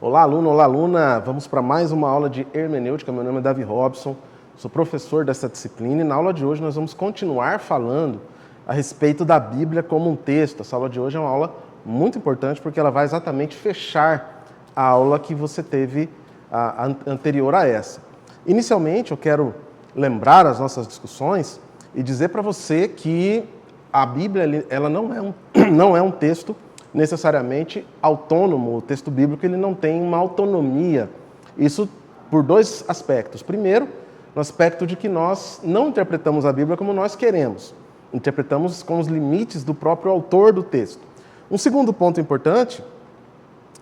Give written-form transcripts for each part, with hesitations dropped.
Olá, aluno, olá, aluna. Vamos para mais uma aula de hermenêutica. Meu nome é Davi Robson, sou professor dessa disciplina e na aula de hoje nós vamos continuar falando a respeito da Bíblia como um texto. Essa aula de hoje é uma aula muito importante porque ela vai exatamente fechar a aula que você teve anterior a essa. Inicialmente, eu quero lembrar as nossas discussões e dizer para você que a Bíblia ela não é um texto necessariamente autônomo. O texto bíblico ele não tem uma autonomia. Isso por dois aspectos. Primeiro, no aspecto de que nós não interpretamos a Bíblia como nós queremos. Interpretamos com os limites do próprio autor do texto. Um segundo ponto importante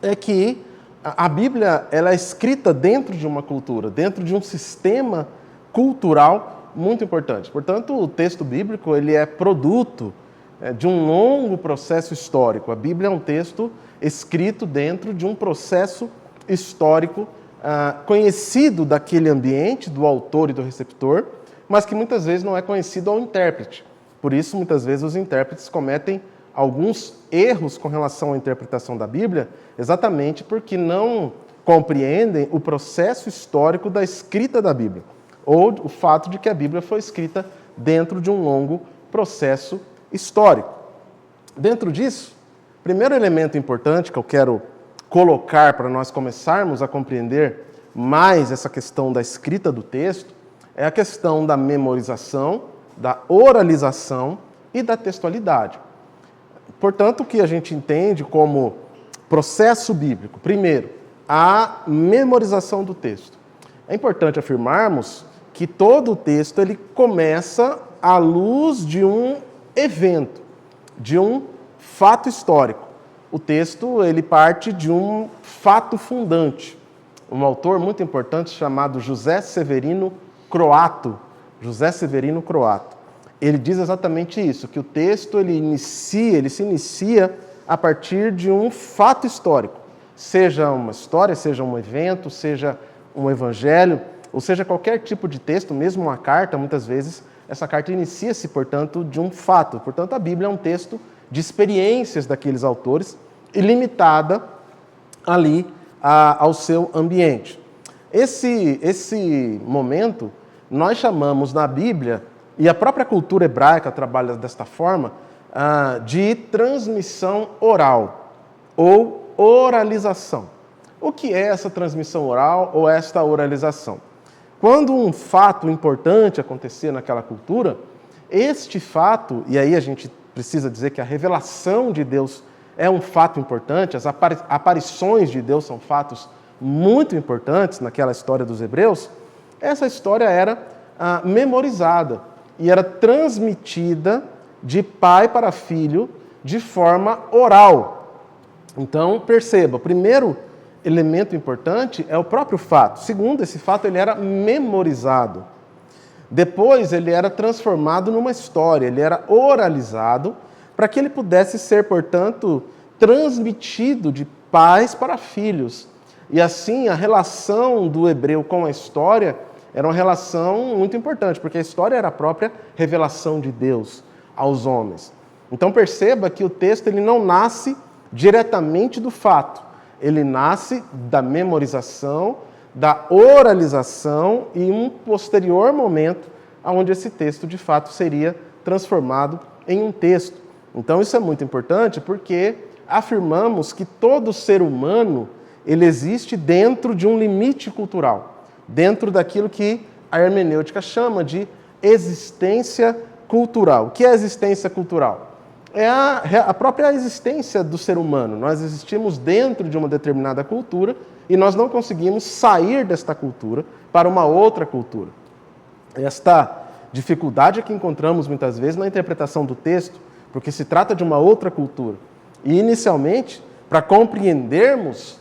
é que a Bíblia ela é escrita dentro de uma cultura, dentro de um sistema cultural muito importante. Portanto, o texto bíblico ele é produto de um longo processo histórico. A Bíblia é um texto escrito dentro de um processo histórico conhecido daquele ambiente, do autor e do receptor, mas que muitas vezes não é conhecido ao intérprete. Por isso, muitas vezes, os intérpretes cometem alguns erros com relação à interpretação da Bíblia, exatamente porque não compreendem o processo histórico da escrita da Bíblia, ou o fato de que a Bíblia foi escrita dentro de um longo processo histórico. Dentro disso, o primeiro elemento importante que eu quero colocar para nós começarmos a compreender mais essa questão da escrita do texto é a questão da memorização, da oralização e da textualidade. Portanto, o que a gente entende como processo bíblico? Primeiro, a memorização do texto. É importante afirmarmos que todo o texto ele começa à luz de um evento, de um fato histórico. O texto ele parte de um fato fundante. Um autor muito importante chamado José Severino Croato. José Severino Croato. Ele diz exatamente isso, que o texto ele se inicia a partir de um fato histórico. Seja uma história, seja um evento, seja um evangelho, ou seja qualquer tipo de texto, mesmo uma carta, muitas vezes, essa carta inicia-se, portanto, de um fato. Portanto, a Bíblia é um texto de experiências daqueles autores e limitada ali ao seu ambiente. Esse momento nós chamamos na Bíblia, e a própria cultura hebraica trabalha desta forma, de transmissão oral ou oralização. O que é essa transmissão oral ou esta oralização? Quando um fato importante acontecia naquela cultura, este fato, e aí a gente precisa dizer que a revelação de Deus é um fato importante, as aparições de Deus são fatos muito importantes naquela história dos hebreus, essa história era memorizada e era transmitida de pai para filho de forma oral. Então, perceba, primeiro elemento importante é o próprio fato. Segundo, esse fato ele era memorizado. Depois, ele era transformado numa história, ele era oralizado para que ele pudesse ser, portanto, transmitido de pais para filhos. E assim, a relação do hebreu com a história era uma relação muito importante, porque a história era a própria revelação de Deus aos homens. Então, perceba que o texto ele não nasce diretamente do fato. Ele nasce da memorização, da oralização e um posterior momento onde esse texto, de fato, seria transformado em um texto. Então, isso é muito importante porque afirmamos que todo ser humano ele existe dentro de um limite cultural, dentro daquilo que a hermenêutica chama de existência cultural. O que é existência cultural? É a própria existência do ser humano. Nós existimos dentro de uma determinada cultura e nós não conseguimos sair desta cultura para uma outra cultura. Esta dificuldade é que encontramos muitas vezes na interpretação do texto, porque se trata de uma outra cultura. E inicialmente, para compreendermos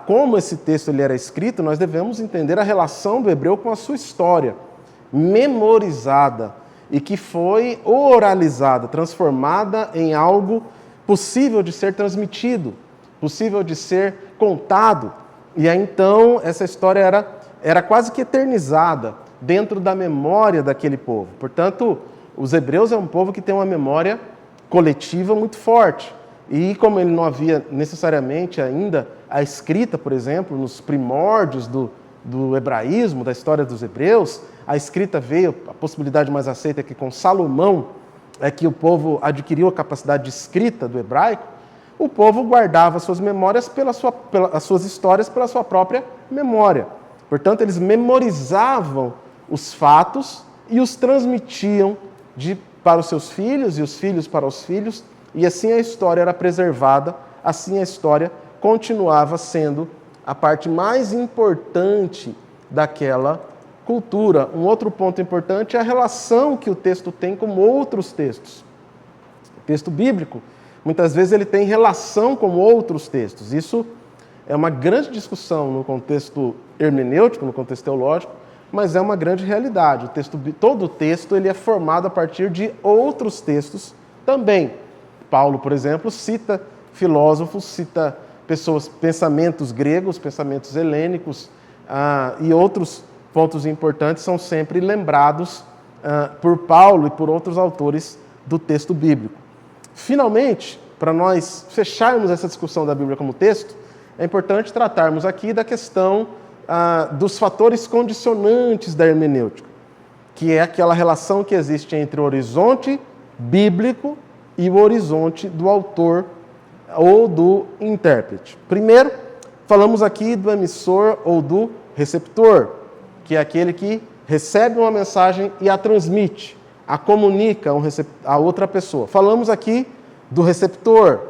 como esse texto ele era escrito, nós devemos entender a relação do hebreu com a sua história, memorizada, e que foi oralizada, transformada em algo possível de ser transmitido, possível de ser contado. E aí então essa história era quase que eternizada dentro da memória daquele povo. Portanto, os hebreus é um povo que tem uma memória coletiva muito forte. E como ele não havia necessariamente ainda a escrita, por exemplo, nos primórdios do hebraísmo, da história dos hebreus, a escrita veio, a possibilidade mais aceita é que com Salomão é que o povo adquiriu a capacidade de escrita do hebraico, o povo guardava suas memórias as suas histórias pela sua própria memória. Portanto, eles memorizavam os fatos e os transmitiam para os seus filhos e os filhos para os filhos, e assim a história era preservada, assim a história continuava sendo a parte mais importante daquela cultura. Um outro ponto importante é a relação que o texto tem com outros textos. O texto bíblico, muitas vezes, ele tem relação com outros textos. Isso é uma grande discussão no contexto hermenêutico, no contexto teológico, mas é uma grande realidade. Todo o texto ele é formado a partir de outros textos também. Paulo, por exemplo, cita filósofos, cita pessoas, pensamentos gregos, pensamentos helênicos, e outros pontos importantes são sempre lembrados por Paulo e por outros autores do texto bíblico. Finalmente, para nós fecharmos essa discussão da Bíblia como texto, é importante tratarmos aqui da questão dos fatores condicionantes da hermenêutica, que é aquela relação que existe entre o horizonte bíblico e o horizonte do autor ou do intérprete. Primeiro, falamos aqui do emissor ou do receptor, que é aquele que recebe uma mensagem e a transmite, a comunica a outra pessoa. Falamos aqui do receptor,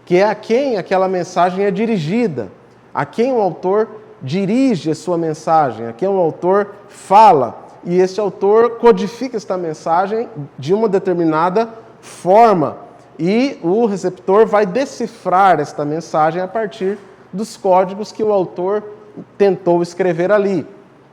que é a quem aquela mensagem é dirigida, a quem o autor dirige a sua mensagem, a quem o autor fala, e este autor codifica esta mensagem de uma determinada forma, e o receptor vai decifrar esta mensagem a partir dos códigos que o autor tentou escrever ali.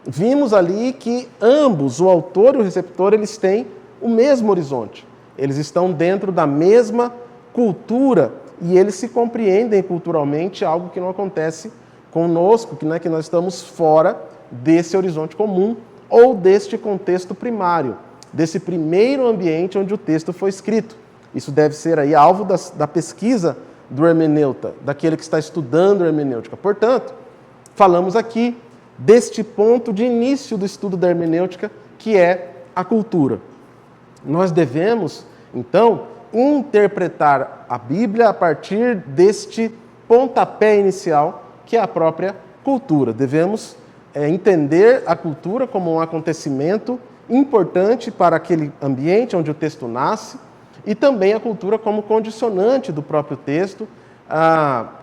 Vimos ali que ambos, o autor e o receptor, eles têm o mesmo horizonte. Eles estão dentro da mesma cultura e eles se compreendem culturalmente, algo que não acontece conosco, que nós estamos fora desse horizonte comum ou deste contexto primário, desse primeiro ambiente onde o texto foi escrito. Isso deve ser aí alvo da pesquisa do hermeneuta, daquele que está estudando a hermenêutica. Portanto, falamos aqui deste ponto de início do estudo da hermenêutica, que é a cultura. Nós devemos, então, interpretar a Bíblia a partir deste pontapé inicial, que é a própria cultura. Devemos entender a cultura como um acontecimento importante para aquele ambiente onde o texto nasce, e também a cultura como condicionante do próprio texto,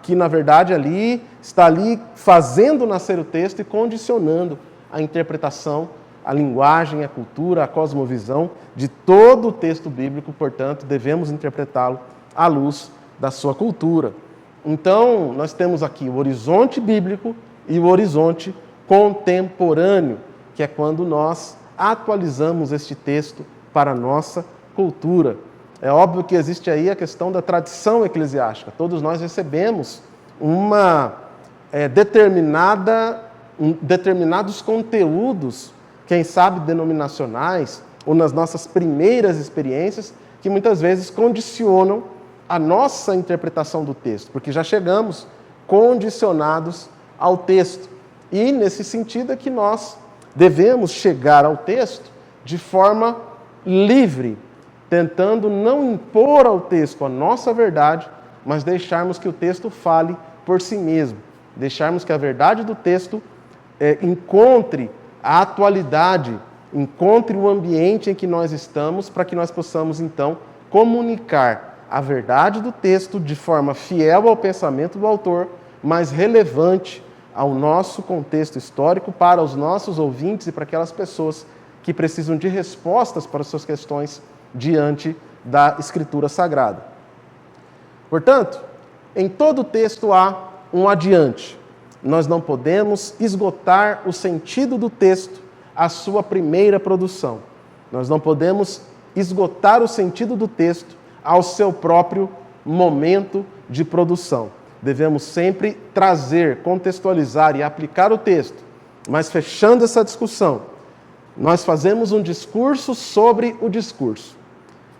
que na verdade está ali fazendo nascer o texto e condicionando a interpretação, a linguagem, a cultura, a cosmovisão de todo o texto bíblico. Portanto, devemos interpretá-lo à luz da sua cultura. Então, nós temos aqui o horizonte bíblico e o horizonte contemporâneo, que é quando nós atualizamos este texto para a nossa cultura. É óbvio que existe aí a questão da tradição eclesiástica. Todos nós recebemos determinados conteúdos, quem sabe denominacionais, ou nas nossas primeiras experiências, que muitas vezes condicionam a nossa interpretação do texto, porque já chegamos condicionados ao texto. E nesse sentido é que nós devemos chegar ao texto de forma livre, tentando não impor ao texto a nossa verdade, mas deixarmos que o texto fale por si mesmo. Deixarmos que a verdade do texto encontre a atualidade, encontre o ambiente em que nós estamos, para que nós possamos, então, comunicar a verdade do texto de forma fiel ao pensamento do autor, mas relevante ao nosso contexto histórico, para os nossos ouvintes e para aquelas pessoas que precisam de respostas para as suas questões diante da Escritura Sagrada. Portanto, em todo texto há um adiante. Nós não podemos esgotar o sentido do texto à sua primeira produção. Nós não podemos esgotar o sentido do texto ao seu próprio momento de produção. Devemos sempre trazer, contextualizar e aplicar o texto. Mas fechando essa discussão, nós fazemos um discurso sobre o discurso.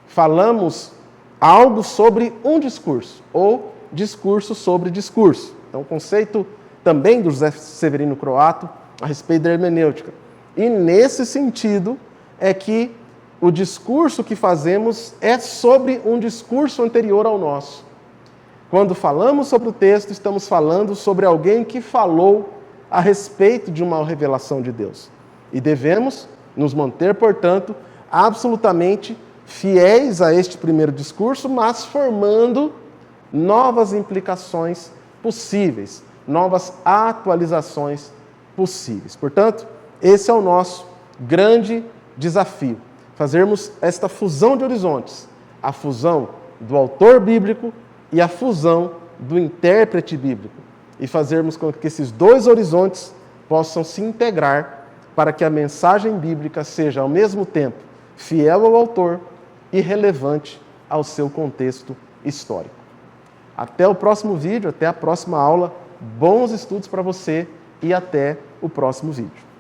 Falamos algo sobre um discurso, ou discurso sobre discurso. Então, o conceito também do José Severino Croato a respeito da hermenêutica. E nesse sentido é que o discurso que fazemos é sobre um discurso anterior ao nosso. Quando falamos sobre o texto, estamos falando sobre alguém que falou a respeito de uma revelação de Deus. E devemos nos manter, portanto, absolutamente fiéis a este primeiro discurso, mas formando novas implicações possíveis, novas atualizações possíveis. Portanto, esse é o nosso grande desafio, fazermos esta fusão de horizontes, a fusão do autor bíblico e a fusão do intérprete bíblico, e fazermos com que esses dois horizontes possam se integrar para que a mensagem bíblica seja, ao mesmo tempo, fiel ao autor e relevante ao seu contexto histórico. Até o próximo vídeo, até a próxima aula. Bons estudos para você e até o próximo vídeo.